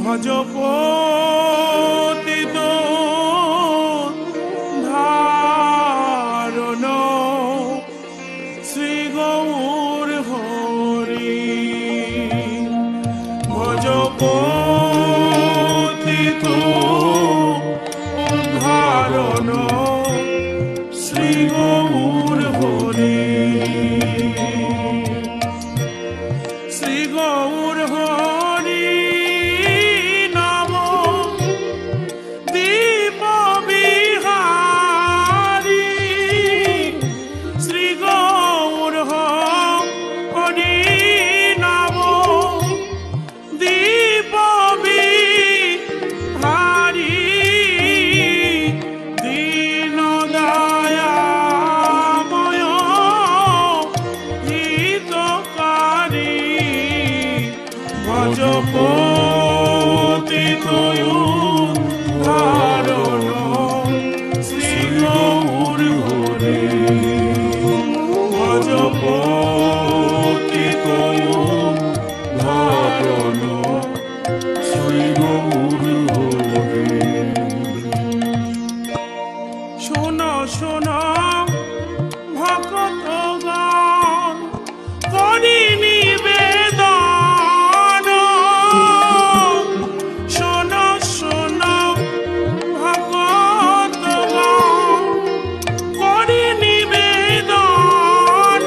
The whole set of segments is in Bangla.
ভজ পতিত ধারণ শ্রী গৌর হরি ভজ পতিত ধারণ শ্রী গৌর হরি শ্রী গৌর হরি নাম দীপ বিহারী শ্রী গৌর হরি নাম দীপ বিহারী দীন দয়াময় হিতকারী ভজ পতিত ধারণ শ্রী গৌর হরি ভজ পতিত ধারণ শ্রী গৌর হরি শোন শোন ভক্তগণ করি নিবেদন শোন শোন ভক্তগণ করি নিবেদন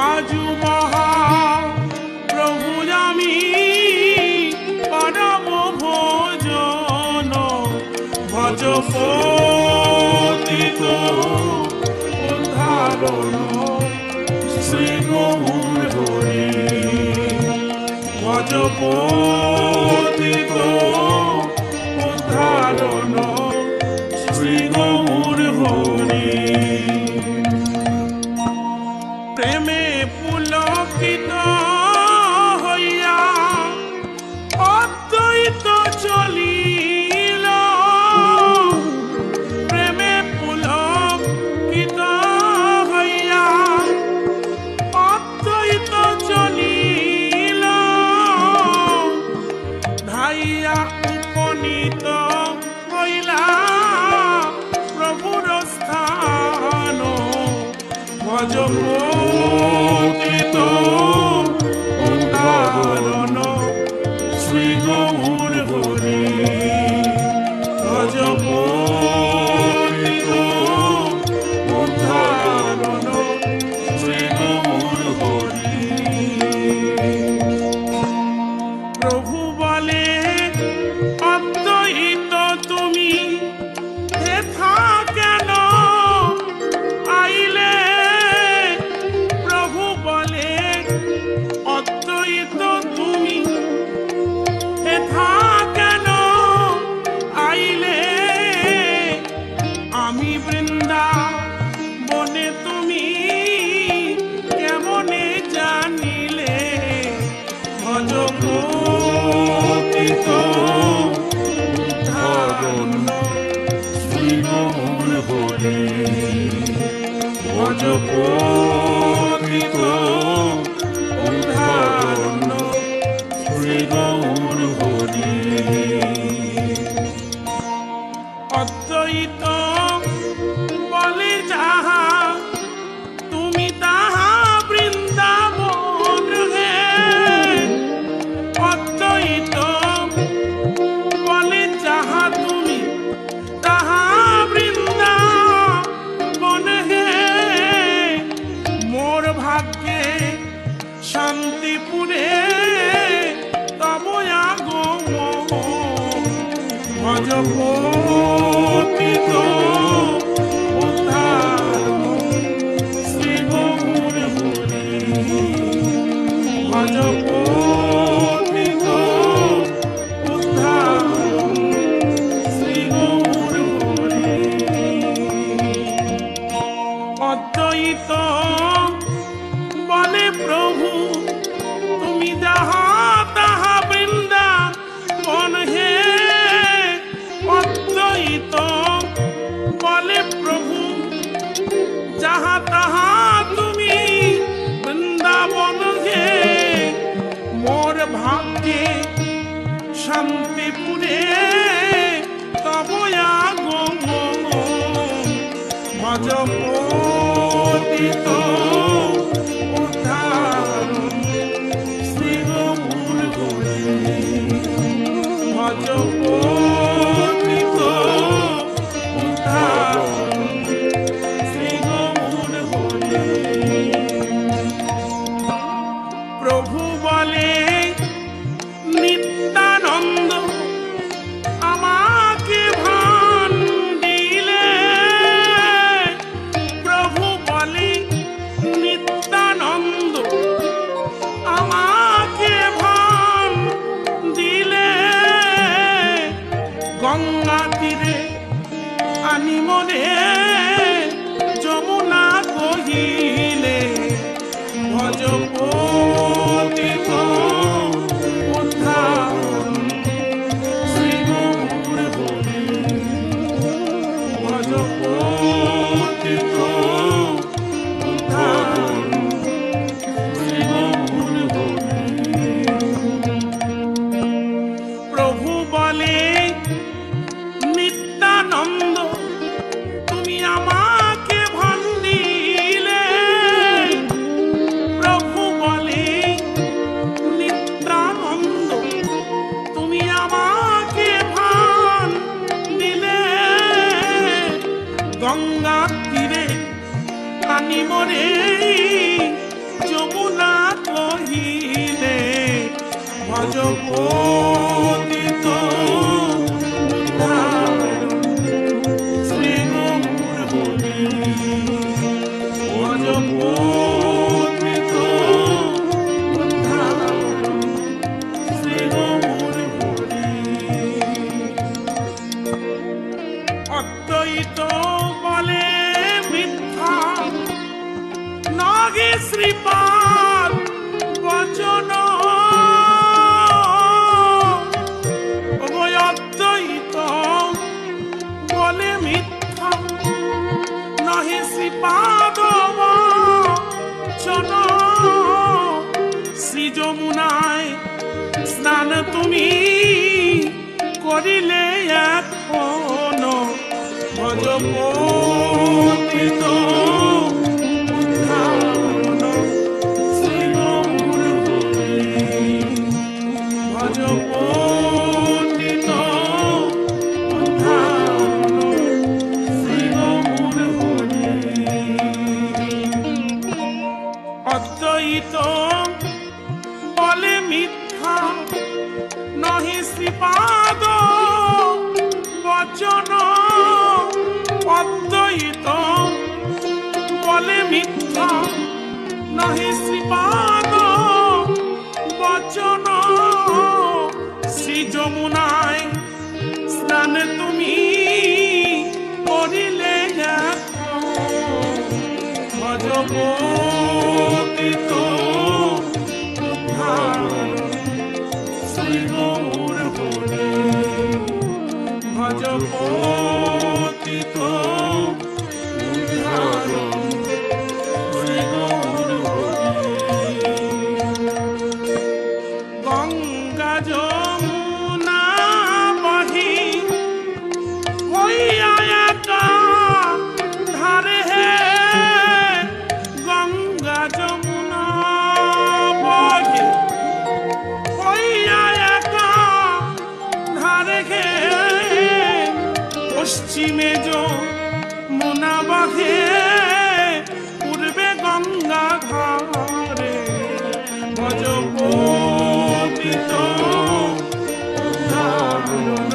আজু মহা প্রভু আমি পরম ভোজন ভজ পতিত ধারণ শ্রী গৌর হরি ভজ পতিত ধারণ শ্রী গৌর হরি প্রেমে পুলকিত হইয়া অদ্বৈত চলিল প্রেমে পুলকিত হইয়া অদ্বৈত চলিল ধাইয়া উপনীত হইলা প্রভুর স্থান ভজ পতিত ধারণ শ্রী গৌর হরি ভজ পতিত ধারণ শ্রী গৌর হরি প্রভু বলে অদ্বৈত তুমি হেথা কেন আইলে প্রভু বলে অদ্বৈত তুমি হেথা কেন আইলে আমি বৃন্দাবনে তুমি কেমনে জানিলে ভজ পতিত ধারণ শ্রী গৌর হরি ভজ পতিত ধারণ শ্রী গৌর হরি অদ্বৈত বলে যাহা তুমি তাহা বৃন্দাবন হে অদ্বৈত বলে যাহা তুমি তাহা বৃন্দাবন হে মোর ভাগ্যে শান্তিপুরে তব আগমন ভজ পতিত ধারণ শ্রী গৌর হরি ভজ পতিত ধারণ শ্রী গৌর হরি অদ্বৈত বলে প্রভু তুমি যাহা তাহা বৃন্দাবন হে অদ্বৈত বলে প্রভু যাহা তাহা তুমি বৃন্দাবন হে শান্তিপুরে তব আগমন ভজ পতিত উদ্ধারণ শ্রী গৌর হরি ভজ পতিত উদ্ধারণ শ্রী গৌর হরি। প্রভু বলে নিত্যানন্দ আমাকে ভান দিলে, প্রভু বলে নিত্যানন্দ আমাকে ভান দিলে, গঙ্গা তীরে আনি মনে যমুনা কহিলে ভজ পতিত উদ্ধারণ শ্রী গৌর হরি ভজ পতিত উদ্ধারণ শ্রী গৌর হরি। প্রভু বলে নিত্যানন্দ তুমি আমাকে ভান দিলে, প্রভু বলে নিত্যানন্দ তুমি আমাকে ভান দিলে, গঙ্গা তীরে আনি মরে যমুনা কহিলে ভজ পতিত উদ্ধারণ শ্রী গৌর হরি ভজ পতিত উদ্ধারণ শ্রী গৌর হরি। অদ্বৈত বলে মিথ্যা নগে শ্রীপাদ বচন, অদ্বৈত বলে মিথ্যা নহে শ্রীপাদ বচন, শ্রী যমুনায় স্নান তুমি করিলে এখন ভজ পতিত উদ্ধারণ শ্রী গৌর হরি ভজ পতিত উদ্ধারণ শ্রী গৌর হরি। অদ্বৈত বলে মিথ্যা নহে শ্রীপাদ বচন, অদ্বৈত বলে মিথ্যা নহে শ্রীপাদ বচন, শ্রী যমুনায় স্নান তুমি করিলে ভজ পতিত উদ্ধারণ শ্রী গৌর হরি ভজ পতিত উদ্ধারণ শ্রী গৌর হরি। গঙ্গা যমুনা বহি হইয়া একা ধারে হে, গঙ্গা যমুনা বহি হইয়া একা ধারে হে, পশ্চিমে যমুনা বহে পূর্বে গঙ্গা ধারে ভজ পতিত উদ্ধারণ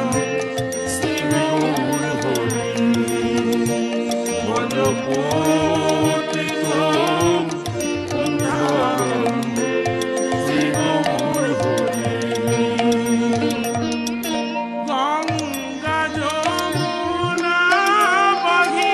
শ্রী গৌর হরি ভজ পতিত উদ্ধারণ শ্রী গৌর হরি। গঙ্গা যমুনা বহি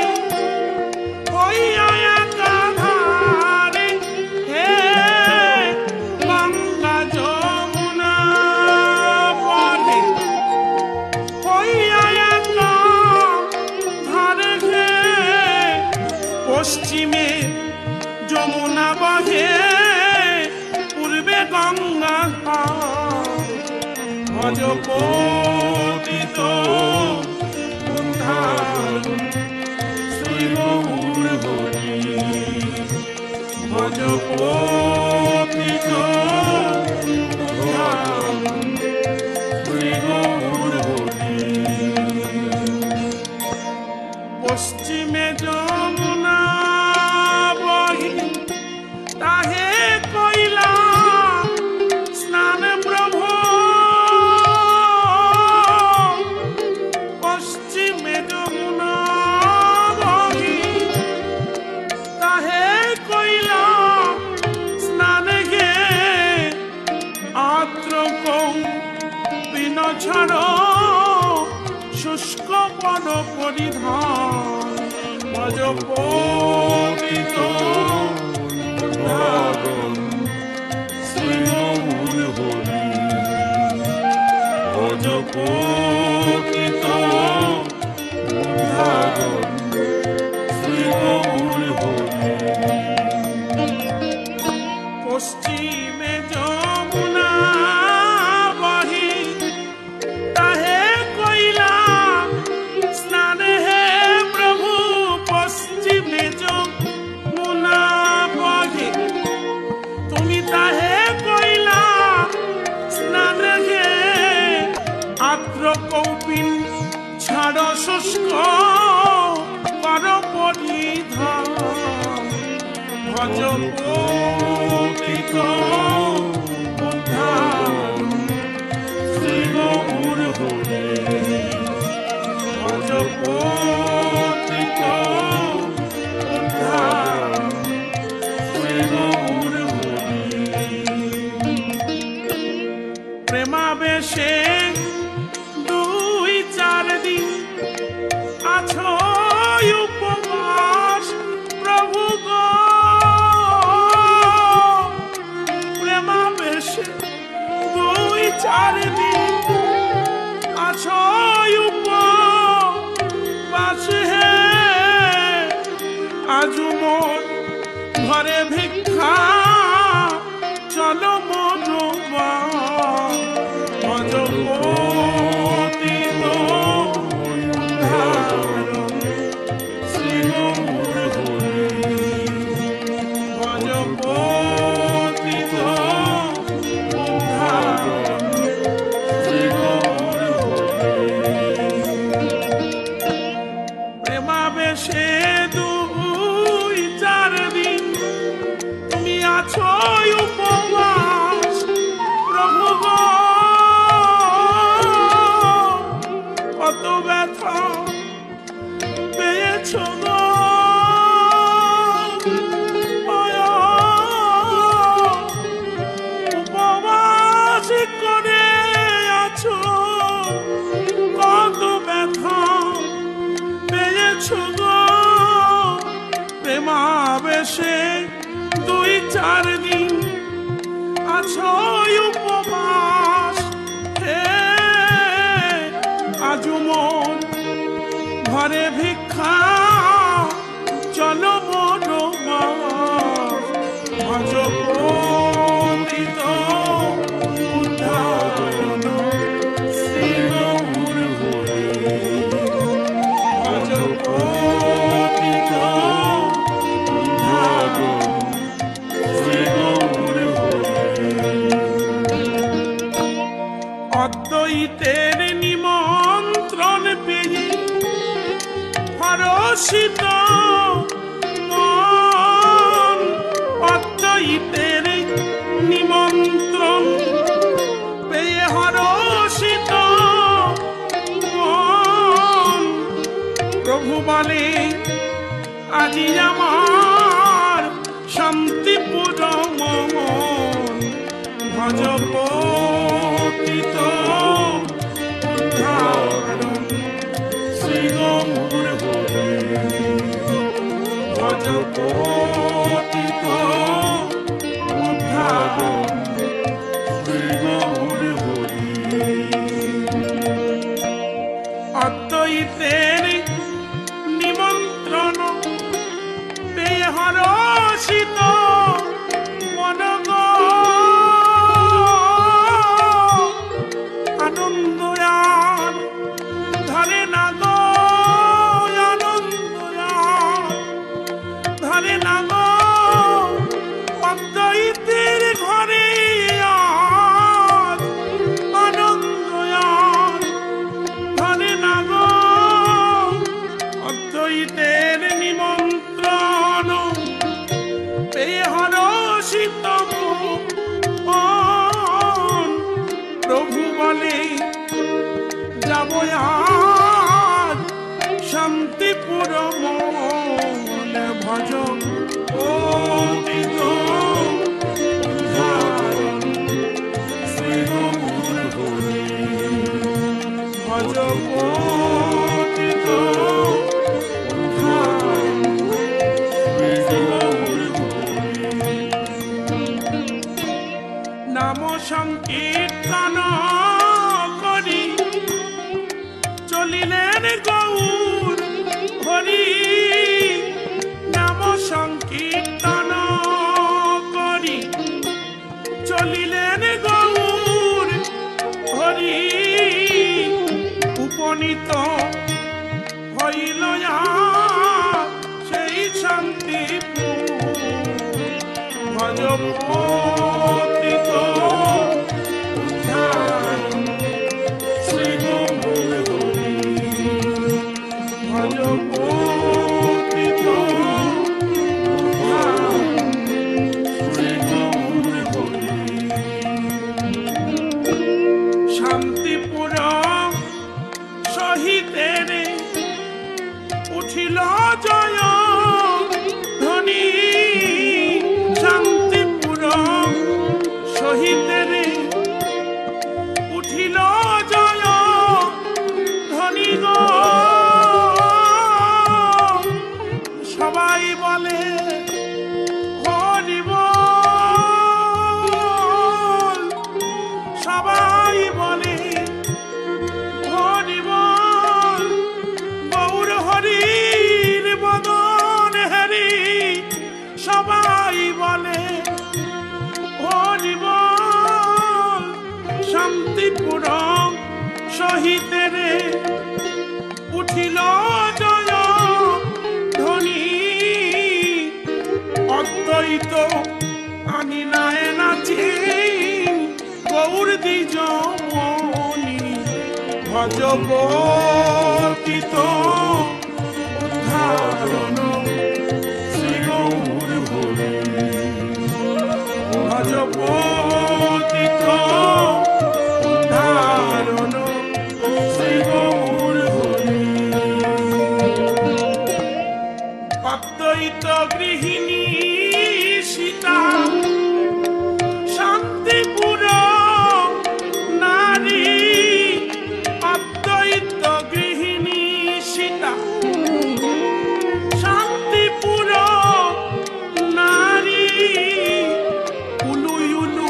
ভজ পতিত উদ্ধারণ শ্রী গৌর হরি ভজ পতিত উদ্ধারণ শ্রী গৌর হরি পশ্চিমে যমুনা বহি তাহে কইলা স্নান প্রভু পশ্চিমে যমুনা বহি তাহে কইলা স্নান গে আদ্র কৌপিন ছাড় শুষ্ক পদ পরিধান ভজ পতিত উদ্ধারণ শ্রী গৌর হরি ভজ পতিত উদ্ধারণ শ্রী গৌর হরি পশ্চিমে যমুনা বহি তাহে কইলা স্নান হে প্রভু পশ্চিমে যমুনা বহি তুমি তাহে কইলা স্নান হে আদ্র কৌপিন ছাড় শুষ্ক কর পরিধান ভজ পতিত উদ্ধারণ শ্রী গৌর হরি ভজ পতিত উদ্ধারণ শ্রী গৌর হরি প্রেমাবেশে 2-4 দিন আছো উপবাস প্রভু গো প্রেমাবেশে 2-4 দিন আছো উপবাস হে আজু মোর ঘরে ভিক্ষা চলো মোর ভজ পতিত উদ্ধারণ শ্রী গৌর হরি ভজ পতিত উদ্ধারণ শ্রী গৌর হরি প্রেমাবেশে 2-4 দিন তুমি আছো উপবাস প্রভু গো কত ব্যথা পেয়েছ গো উপবাস করে আছো কত ব্যথা পেয়েছ গো প্রেমাবেশে 2-4 দিন আছো উপবাস হে আজু মন ঘরে ভিক্ষা চলো মোর ভজ পতিত উদ্ধারণ শ্রী গৌর হরি ভজ পতিত উদ্ধারণ শ্রী গৌর হরি অদ্বৈতের নিমন্ত্রণ পেয়ে হরষিত মন অদ্বৈতের নিমন্ত্রণ পেয়ে হরষিত মন প্রভু বলে আজি আমার শান্তিপুর মন ভজ পতিত উদ্ধারণ শ্রী গৌর হরি ভজ পতিত উদ্ধারণ শ্রী গৌর হরি অদ্বৈতের নিমন্ত্রণ পেয়ে হরষিত মন গো আনন্দ যাব আজ শান্তিপুর মনে ভজ অতীত উদ্ধারণ শ্রী গৌর হরি ভজ অতীত উদ্ধারণ শ্রী গৌর হরি নাম সংকীর্তন করি চলিলেন গৌর হরি নাম সংকীর্তন করি চলিলেন গৌর হরি উপনীত হইল সেই শান্তিপুর ভজ অতীত উদ্ধারণ শ্রী গৌর হরি ভজ অতীত উদ্ধারণ শ্রী গৌর হরি শান্তিপুর সহিতের উঠিল জয় ধ্বনি শান্তিপুর সহিতের উঠিল জয় ধ্বনি গো সবাই বলে হরি বল সবাই বলে হরি বল গৌর হরির বদন হেরি সবাই বলে হরি বল শান্তিপুর সহিতের উঠিল জয় ধ্বনি অদ্বৈত আনিলায় নাচে গৌর দ্বিজ মনি ভজ অতীত উদ্ধারণ শ্রী গৌর হরি ভজ অতীত উদ্ধারণ শ্রী গৌর হরি অদ্বৈত গৃহিণী সীতা শান্তিপুর নারী অদ্বৈত গৃহিণী সীতা শান্তিপুর নারী উলু উলু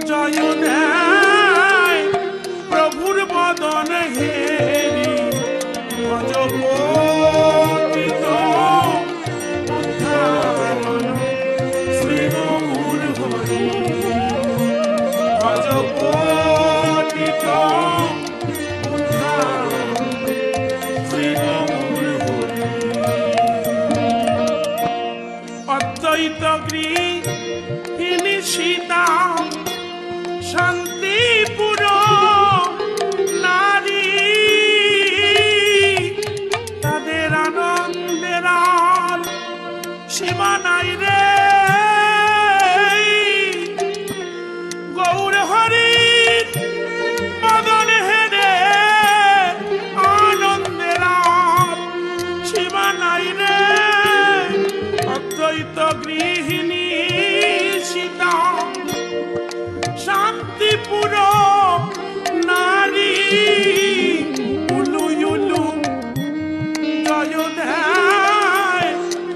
জয় দেয় প্রভুর বদন হেরি ভজ অতীত উদ্ধারণ শ্রী গৌর হরি ভজ অতীত উদ্ধারণ শ্রী গৌর হরি অদ্বৈত গৃহিণী সীতা শান্তিপুর নারী তাদের আনন্দের আর সীমা নাই রে গৌর হরির বদন হেরে আনন্দের আর সীমা নাই রে অদ্বৈত গৃহিণী সীতা শান্তিপুর নারী উলু উলু জয় দেয়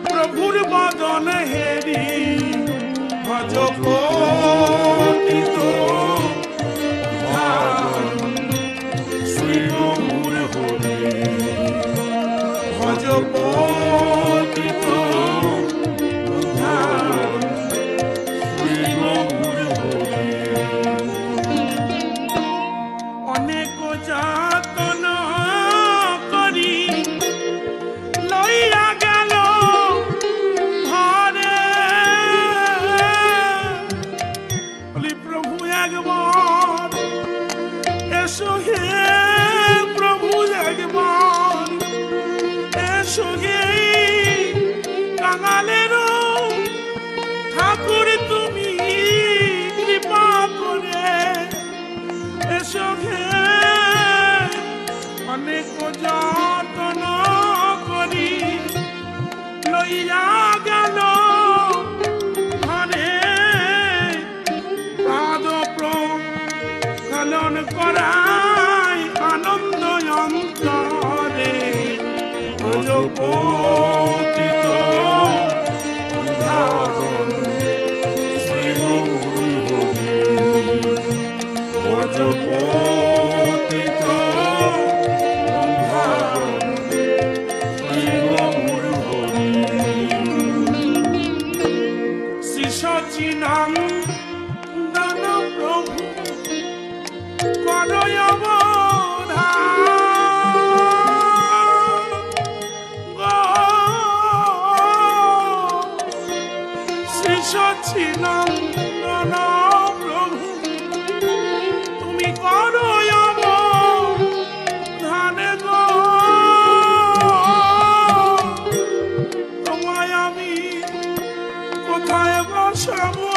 প্রভুর বদন হেরি ভজ অতীত উদ্ধারণ শ্রী গৌর হরি ভজ অতীত উদ্ধারণ শ্রী গৌর হরি অনেক যাতন করি লইয়া গেল ঘরে বলি প্রভু একবার এসো হে প্রভু একবার এসো হে কাঙালের ঠাকুর তুমি কৃপা করে এসো হে মিলন করাই আনন্দ অন্তরে পতিত উদাহরণ শ্রী গৌর হরি পতিত উদাহরণ শ্রী গৌর হরি শ্রী সচিদানন্দ প্রভু করয় সচিদানন্দ প্রভু তুমি করো ধানে গো তোমায় আমি কোথায় বসাবো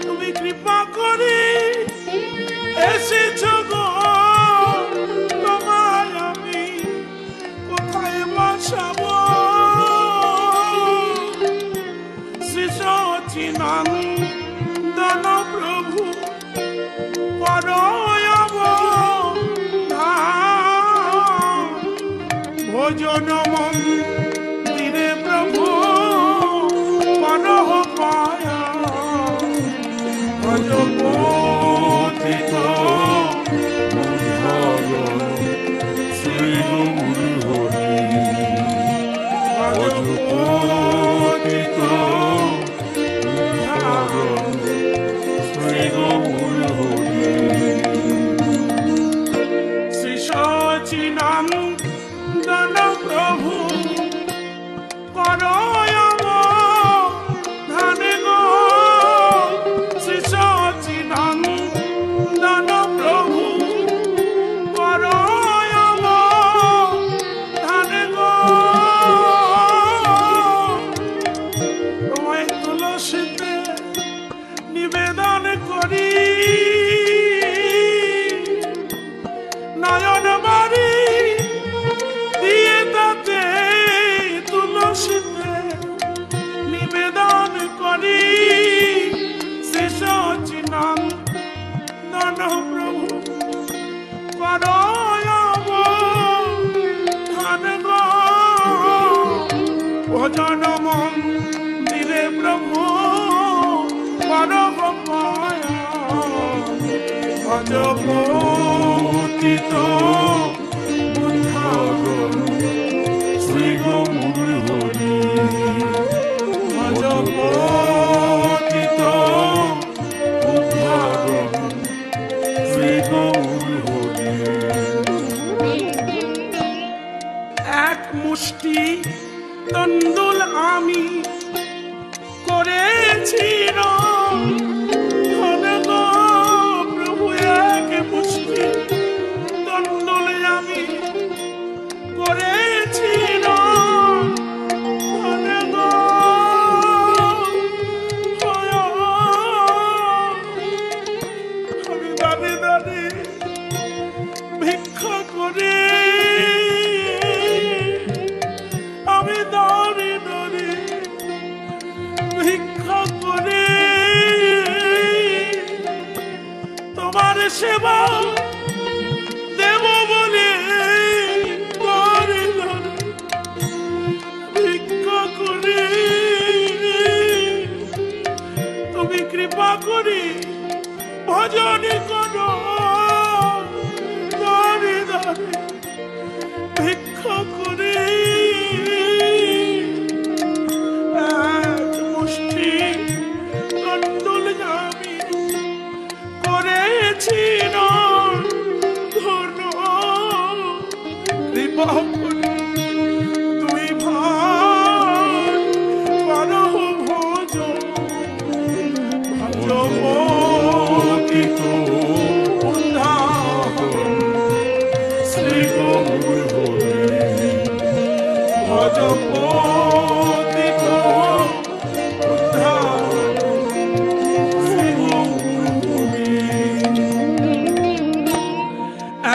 তুমি কৃপা করে এসেছো গো তোমায় আমি কোথায় বসাবো শ্রী সচিদানন্দ প্রভু করয় ভোজন মন্দিরে প্রভু করহ পায়া ভজ পতিত উদাহরণ শ্রী গৌর হরি ভজ পতিত উদাহরণ শ্রী গৌর হরি শ্রী সচিদানন্দ প্রভু করয় ধানে গো শ্রী সচিদানন্দ প্রভু করয় ধানে গো তোমায় তুলসীতে নিবেদন করি নয়ন বাড়ি দিয়ে তাতে তুলসীতে নিবেদন করি শ্রী সচিদানন্দ প্রভু করয় ধানে গো ভজন মন্দিরে প্রভু করহ পায়া ভজ পতিত উদাহরণ শ্রী গৌর হরি ভজ পতিত উদাহরণ শ্রী গৌর হরি এক মুষ্টি তন্ডুল আমি করেছি ধনে গো প্রভু এক মুষ্টি তন্ডুল আমি করেছি ধনে গো আমি দাঁড়ে দাঁড়ে ভিক্ষা করে আমি দাঁড়ে দাঁড়ে ভিক্ষা করে তোমার সেবা দেব বলে দাঁড়ে দাঁড়ে ভিক্ষা করে তুমি কৃপা করে ভজন করো দাঁড়ে দাঁড়ে ভিক্ষা করে এক মুষ্টি তন্ডুল আমি করেছি ধন্য কৃপা করে তুই ভাই করহ ভোজন ভজ পতিত উদাহরণ শ্রী গৌর হরি ভজ পতিত উদাহরণ শ্রী গৌর হরি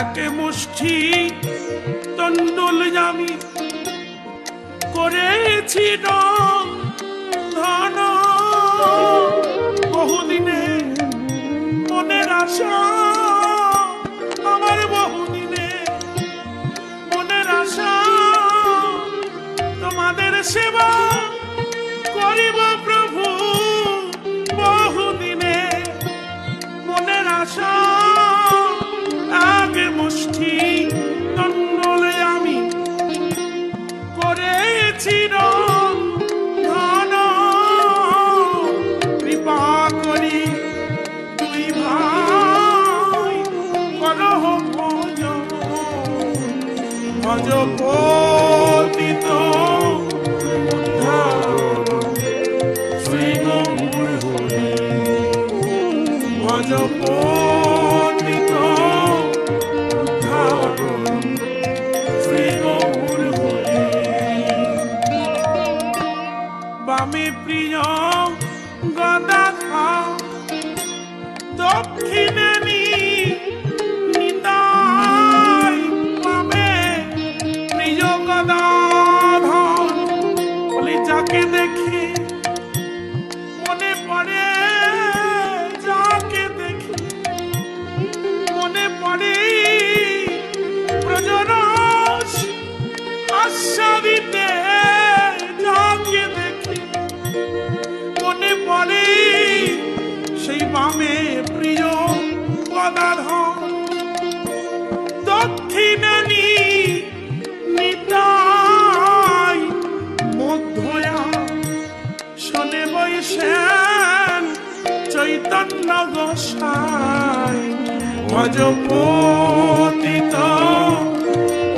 এক মুষ্টি তন্ডুল আমি করেছি ধন আসা আগে মুষ্টি দণ্ডলে আমি করেছি ধন কৃপা করি দুই ভাই করহ ভজ ভজ পতিত ভজ পতিত শ্রী গৌর হরি। বামে প্রিয় গদাধর দক্ষিণে নিতাই বামে প্রিয় গদাধর বলি যাকে দেখি মনে পড়ে ব্রজরস আস্বাদিতে যাকে দেখি মনে পড়ে সেই বামে প্রিয় গদাধর দক্ষিণে নিতাই মধ্যয়া শোনে বৈশেন চৈতন্য গোসাই ভজ পতিত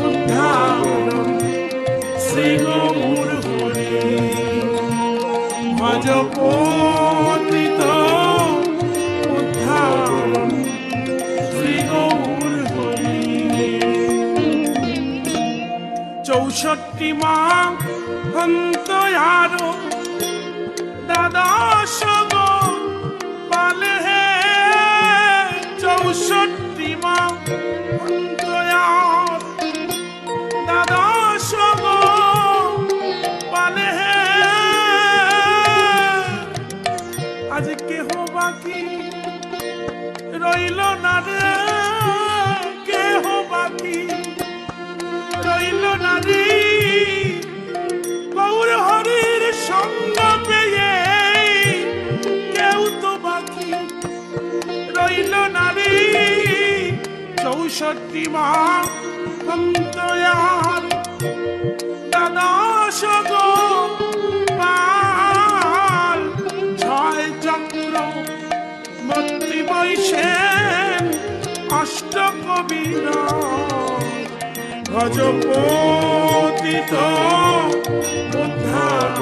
উদ্ধার শ্রী গৌর হরি। ভজ পতিত উদ্ধার শ্রী গৌর হরি। 64 মা হন্তয়ার দ্বাদশ গো পালে হে 64 মা হন্তয়ার দ্বাদশ গো পালে হে আজ কেহ বাকি রইল না রে কেহ বাকি রইল না রে গৌর হরির সঙ্গ পেয়ে কেউ তো বাকি রইল না রে 64 মা হন্তয়ার দ্বাদশ গো পাল 6 চক্র মন্ত্রী বৈশেন অষ্ট কবির ভজ পতিত উদ্ধার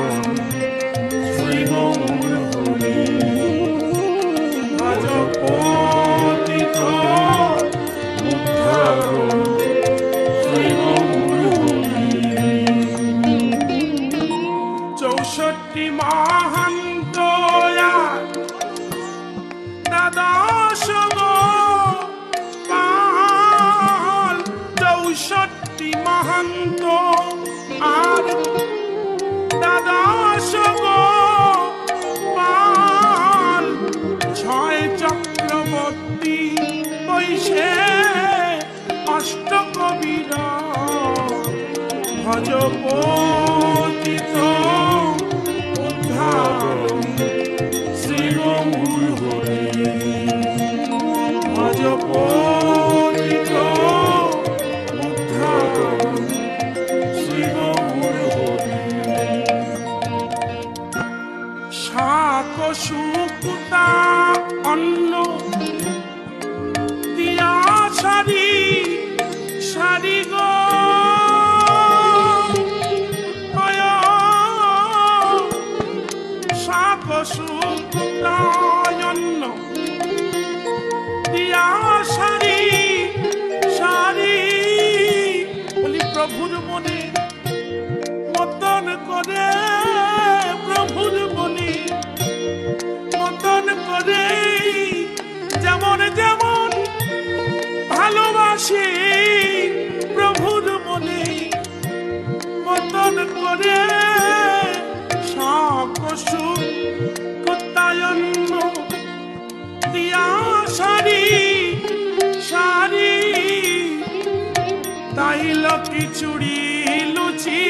শ্রী গৌর হরি। ভজ পতিত উদ্ধার শ্রী গৌর হরি। 64 মহান্তয়া দ্বাদশ গো পাল 64 মহান্ত আর দ্বাদশ গো পাল 6 চক্রবর্তী বৈশে অষ্ট কবির ভজ পতিত উদ্ধার শ্রী গৌর হরি। ভজ পতিত উদ্ধার শ্রী গৌর হরি। শাক শুকুতা অন্ন দিয়া সারি সারি গো শাক শুকুতা অন্ন দিয়া সারি সারি বলি প্রভুর মনে মতন করে প্রভুর মনে মতন করে যেমন যেমন ভালোবাসে প্রভুর মনে মতন করে সকসু কুতায়ন্ন দিয়া সারি সারি তাইল খিচুড়ি লুচি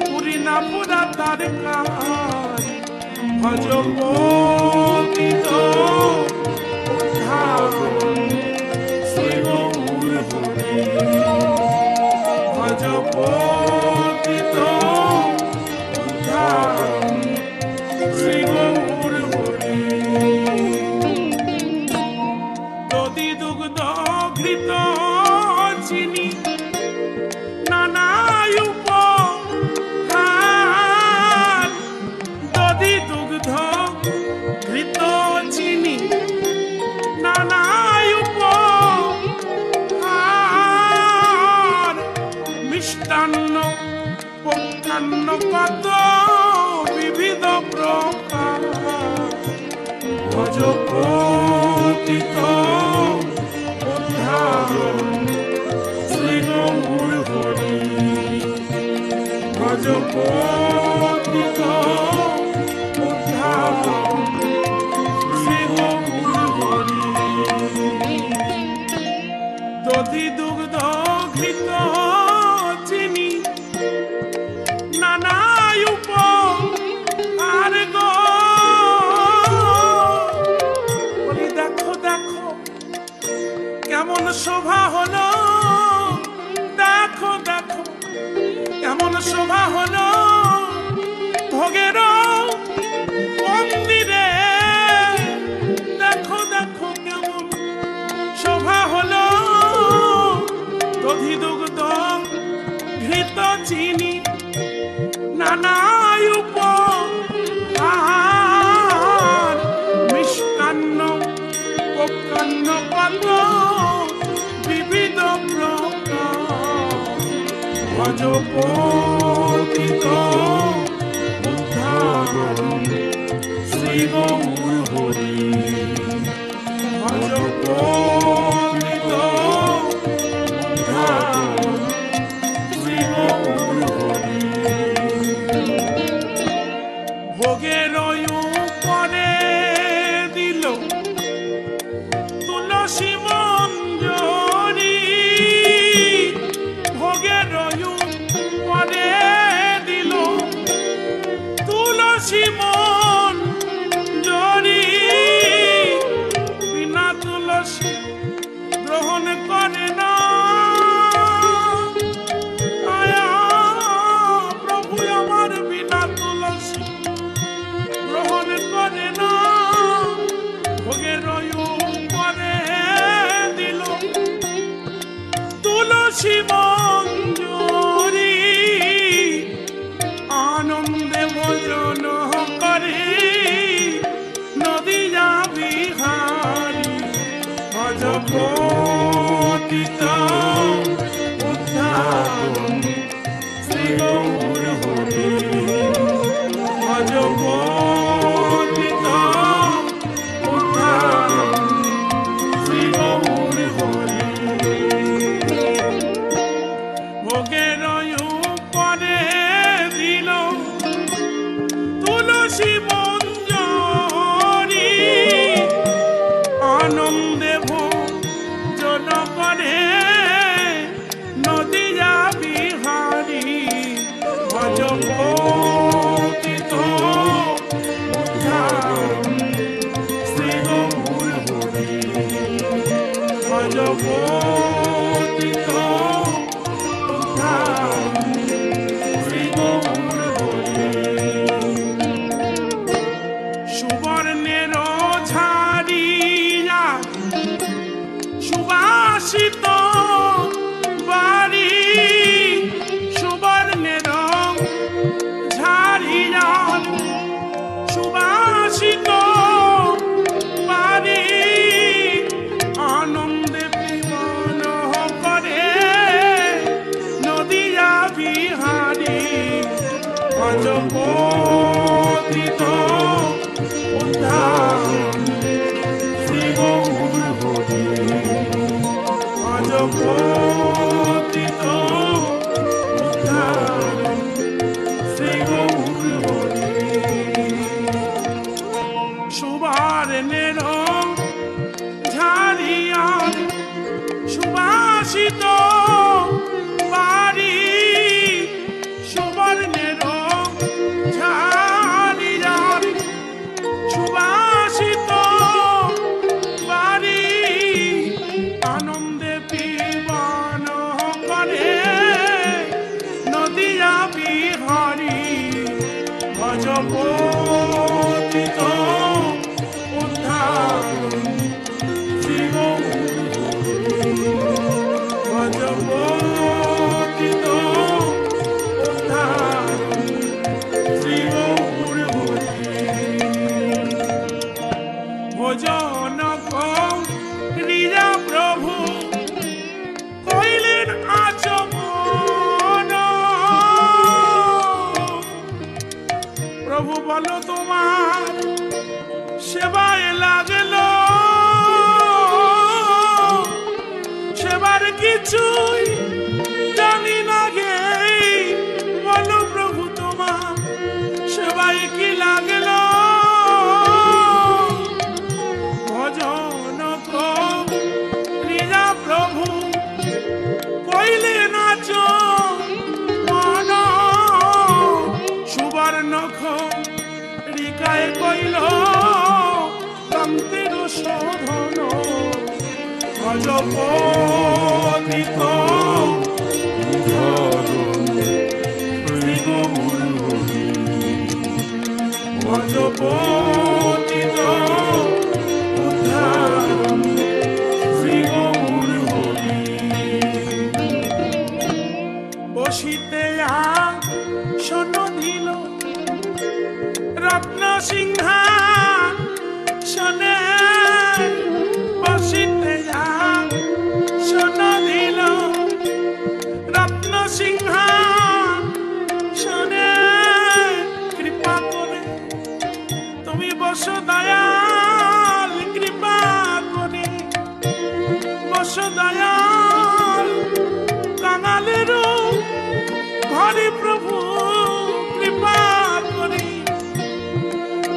পুরি না পুরা তার কাজ ভজ পতিত ভজ পতিত উদ্ধারণ শ্রী গৌর হরি ভজ পতিত উদ্ধারণ শ্রী গৌর হরি দধি দুগ্ধ ঘৃত চিনি নানা উপহার গো বলি দেখো দেখো কেমন শোভা হলো দেখো দেখো কেমন শোভা হলো ভোগের মন্দিরে দেখো দেখো কেমন শোভা হলো দধি দুগ্ধ ঘৃত চিনি নানা উপহার মিষ্টান্ন প্রকান্ন পাত্র বিবিধ প্রকার ভজ পতিত উদ্ধারণ শ্রী গৌর হরি ভজ পতিত উদ্ধারণ শ্রী গৌর হরি ভোগের উপরে দিল তুলসী মঞ্জরি ভোগের উপরে দিল তুলসী মঞ্জরি বিনা তুলসী গ্রহণ করে না প্রভু আমার বিনা তুলসী গ্রহণ করে না ভোগের উপরে দিল তুলসী মঞ্জরি আনন্দে ভোজন করে নদিয়া বিহারী ভজ পতিত উদ্ধারণ শ্রী গৌর হরি ভজ পতিত উদ্ধারণ শ্রী গৌর হরি ভোগের উপরে দিল তুলসী মঞ্জরি আনন্দে ভোজন করে নদিয়া বিহারী ভজ পতিত উদ্ধারণ শ্রী গৌর হরি ভজ পতিত উদ্ধারণ শ্রী গৌর হরি সুবর্ণের ঝাড়িয়া সুবাসিত বাড়ি সুবর্ণের ঝাড়িয়া সুবাসিত বাড়ি আনন্দে পিবন করে নদিয়া বিহারী ভজ পতিত উদ্ধারণ শ্রী গৌর হরি ভজ পতিত উদ্ধারণ শ্রী গৌর হরি সুবর্ণের ঝাড়িয়া সুবাসিত বাড়ি সুবর্ণের ঝাড়িয়া সুবাসিত বাড়ি আনন্দে পিবন করে নদিয়া বিহারী ভজ পতিত উদ্ধারণ শ্রী গৌর হরি ভজ পতিত উদ্ধারণ শ্রী গৌর হরি ভজন ক্রিয়া প্রভু কইলেন আচমন প্রভু বলো তোমার সেবায় লাগলো, সেবার কিছুই জানি না গে। বলো প্রভু তোমার সেবায় কি লাগলো? ভজন করিয়া প্রভু কইলে নাচ মন, সুবর্ণ রিকায় কইল কান্তের শোধন। ভজপতিত ভজপতিত উদ্ধারণ শ্রী গৌর হরি। বসিতে আসন দিল রত্ন সিংহাসনে, বসিতে আসন দিল রত্ন সিংহাসনে। কৃপা করে তুমি বসো দয়াল, কৃপা করে বসো দয়াল। কাঙালের ঘরে প্রভু কৃপা করে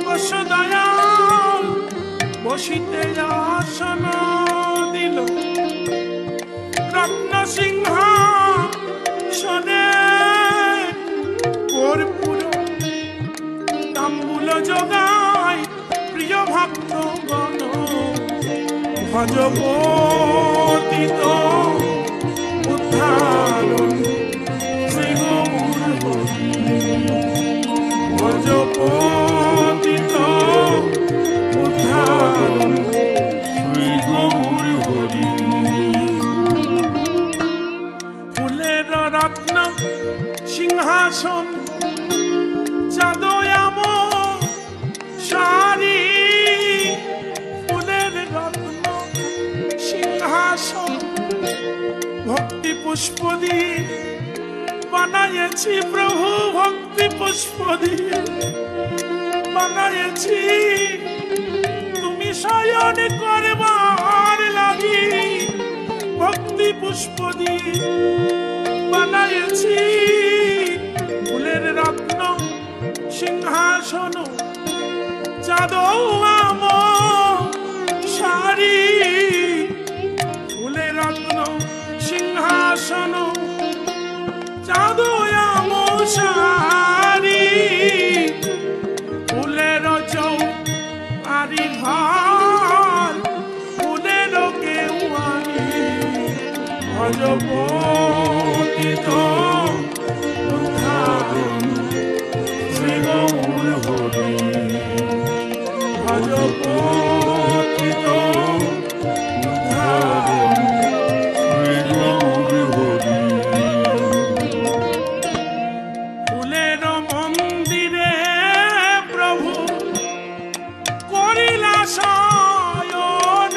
বসো দয়াল। বসিতে আসন দিল রত্ন সিংহাসনে, কর্পূর তাম্বুল যোগায় প্রিয় ভক্তগণ। ভজপতিত উদ্ধারণ শ্রী গৌর হরি। ভজপতিত উদ্ধারণ শ্রী গৌর হরি। ফুলের রত্ন সিংহাসন চাঁদয়াম সারি, ফুলের রত্ন সিংহাসন ভক্তি পুষ্প দিয়ে বানাইছি প্রভু, ভক্তি পুষ্প দিয়ে বানাইছি। তুমি শয়ন করবার লাগি ভক্তি পুষ্প দিয়ে বানাইছি। ফুলের রত্ন সিংহাসন চাঁদয়াম সারি, ফুলের রত্ন সিংহাসন চাঁদয়াম সারি। ফুলের চৌআরি ঘর, ফুলের কেওয়ারি। ভজপতিত উদ্ধারণ শ্রী গৌর হরি। ভজপতিত উদ্ধারণ শ্রী গৌর হরি। ফুলের মন্দিরে প্রভু করিলা শয়ন,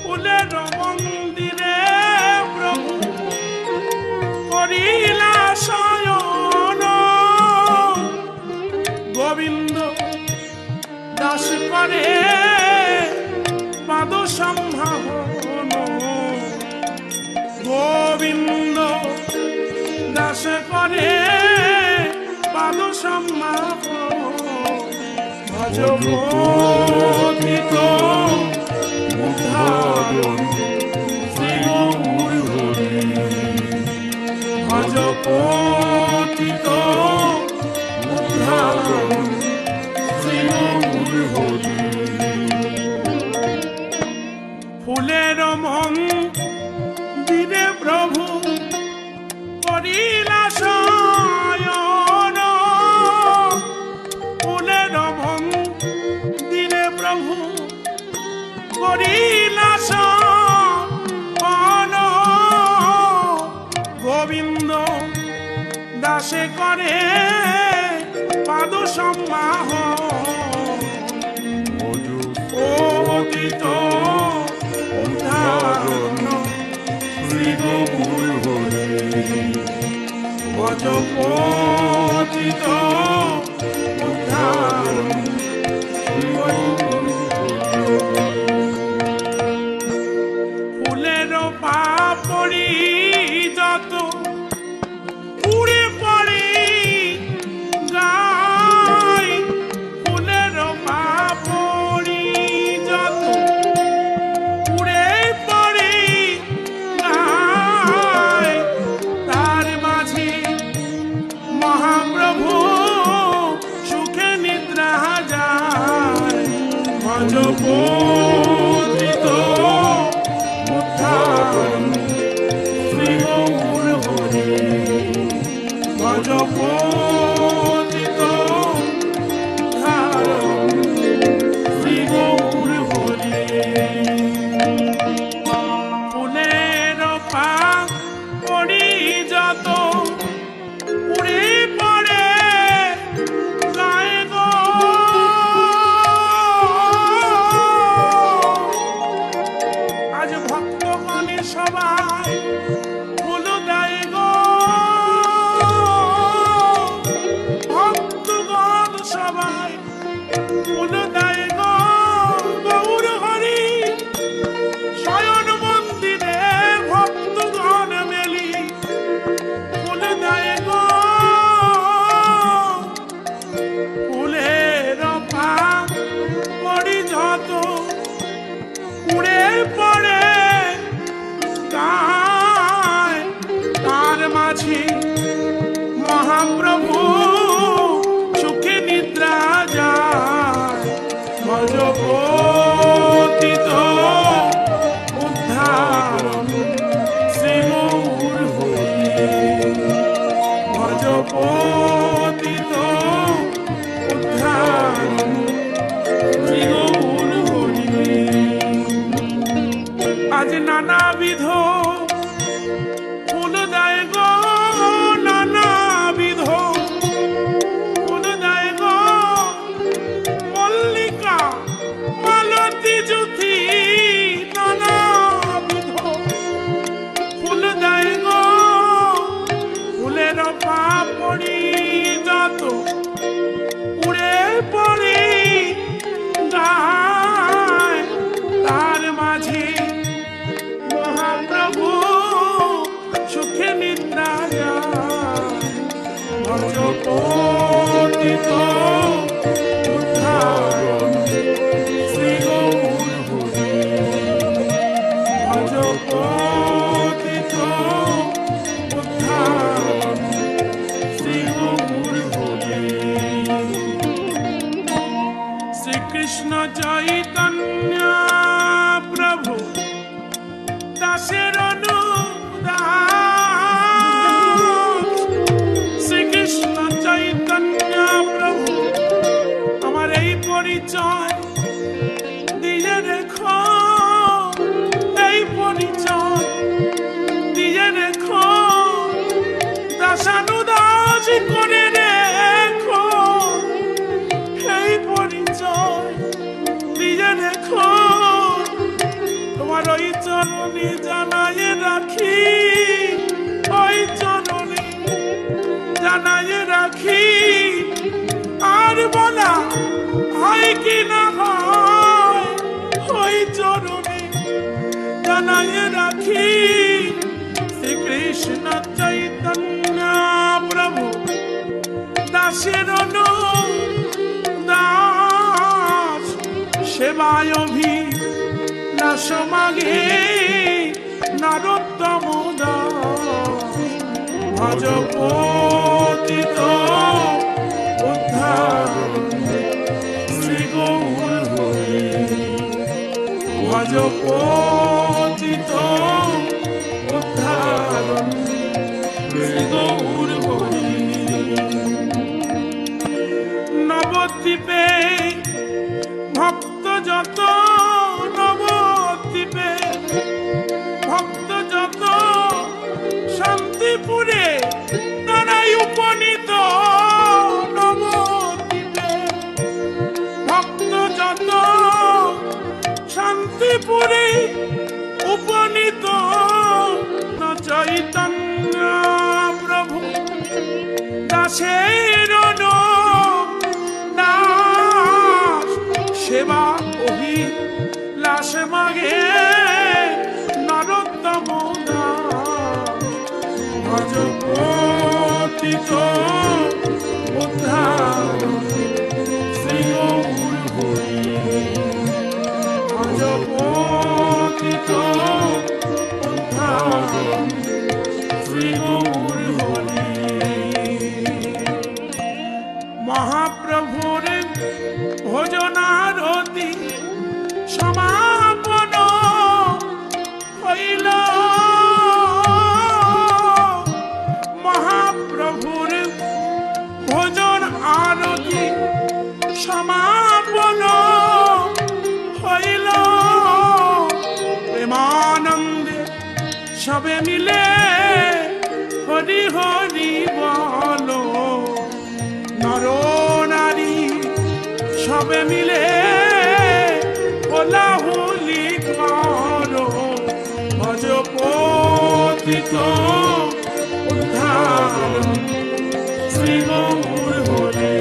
ফুলের মন্দিরে প্রভু করিলা শয়ন। গোবিন্দ দাস করে পাদ সম্ভাবন, গোবিন্দ দাস করে পাদ সম্ভাবন। ভজপতিত উদ্ধারণ শ্রী গৌর হরি। ভজপতিত উদ্ধারণ শ্রী গৌর হরি। ফুলের মন্দিরে প্রভু করিলা শয়ন, ফুলের মন্দিরে প্রভু করিলা শয়ন। গোবিন্দ দাসে করে পাদ সম্মাহন। ভজপতিত উদ্ধারণ শ্রী গৌর হরি। ভজপতিত উদ্ধারণ পতিত উদ্ধারণ শ্রী গৌর হরি ভজ পতিত উদ্ধারণ শ্রী গৌর হরি ফুলের পাক পড়ি যত উড়ে পড়ে গায়ে গো আজ ভক্তগণে সবাই ফুল দেয় গো ভক্তগণ সবাই ফুল দেয় গো গৌর হরি শয়ন মন্দিরে ভক্তগণ মেলি ফুল দেয় গো ফুলের পাক পড়ি যত উড়ে পড়ে গায় তার মাঝে মহাপ্রভু সুখে নিদ্রা যায় ভজ পতিত উদ্ধারণ শ্রী গৌর হরি ভজ পতিত উদ্ধারণ শ্রী গৌর হরি আজ নানাবিধ ফুল দেয় গো নানাবিধ ফুল দেয় গো মল্লিকা মালতী জ্যোতি নানাবিধ ফুল দেয় গো ফুলের পাপড়ি যত উড়ে পড়ে গায় তার মাঝে মহাপ্রভু সুখে নিদ্রা যায় ভজ পতিত উদ্ধারণ শ্রী গৌর হরি ভজ পতিত উদ্ধারণ শ্রী গৌর হরি শ্রীকৃষ্ণ চৈতন্য প্রভু দাসের অনুদাস শ্রীকৃষ্ণ চৈতন্য প্রভু আমার এই পরিচয় দিয়ে রেখো এই পরিচয় দিয়ে রেখো দাসানুদাস করে রেখো এই পরিচয় দিয়ে রেখো তোমার ওই চরণে জানাই রাখি ওই চরণে জানাই রাখি আর বলা হয় কি না হয় ওই চরণে জানাই রাখি শ্রীকৃষ্ণ চৈতন্য প্রভু দাসের দাস সেবায় অভিলাষ মাগে নরোত্তম দাস ভজ পতিত উদ্ধারণ শ্রী গৌর হরি ভজ পতিত উদ্ধারণ শ্রী গৌর হরি নবদ্বীপে ভক্ত যত নবদ্বীপে ভক্ত যত শান্তিপুরে নানাই উপনীত নবদ্বীপে ভক্ত যত শান্তিপুরে উপনীত চৈতন্য প্রভু দাসের দাস সেবা অভিলাষ মাগে নরোত্তম দাস ভজ পতিত উদ্ধারণ শ্রী গৌর হরি ভজ পতিত উদ্ধারণ শ্রী গৌর হরি মহাপ্রভুর ভোজনারতি সমাপন হইল মহাপ্রভুর ভোজন আরতি সমাপন হইল প্রেমানন্দে সবে মিলে হরি হরি বলো নর নারী সবে মিলে হোলাহুলি করো ভজ পতিত উদ্ধার শ্রী গৌর হরি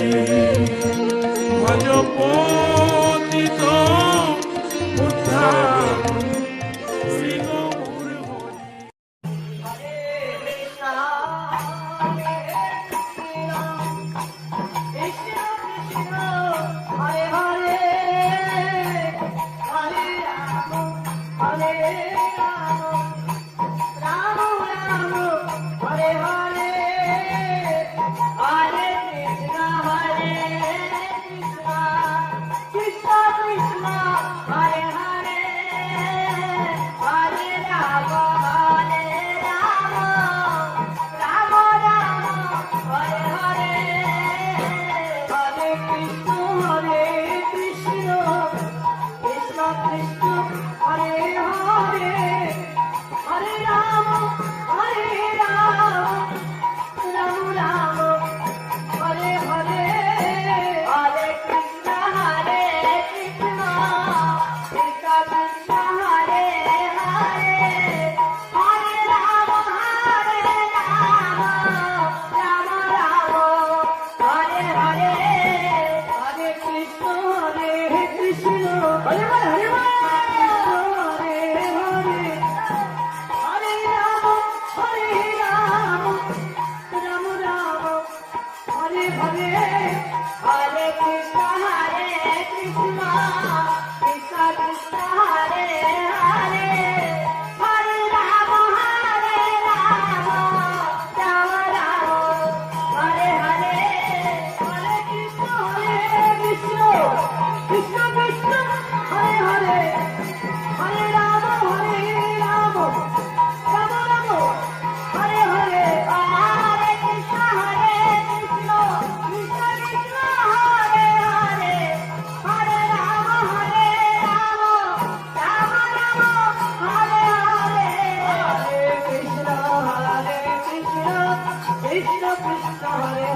ভজ পতিত উদ্ধার Shri Gour Hari Krishna Krishna Hare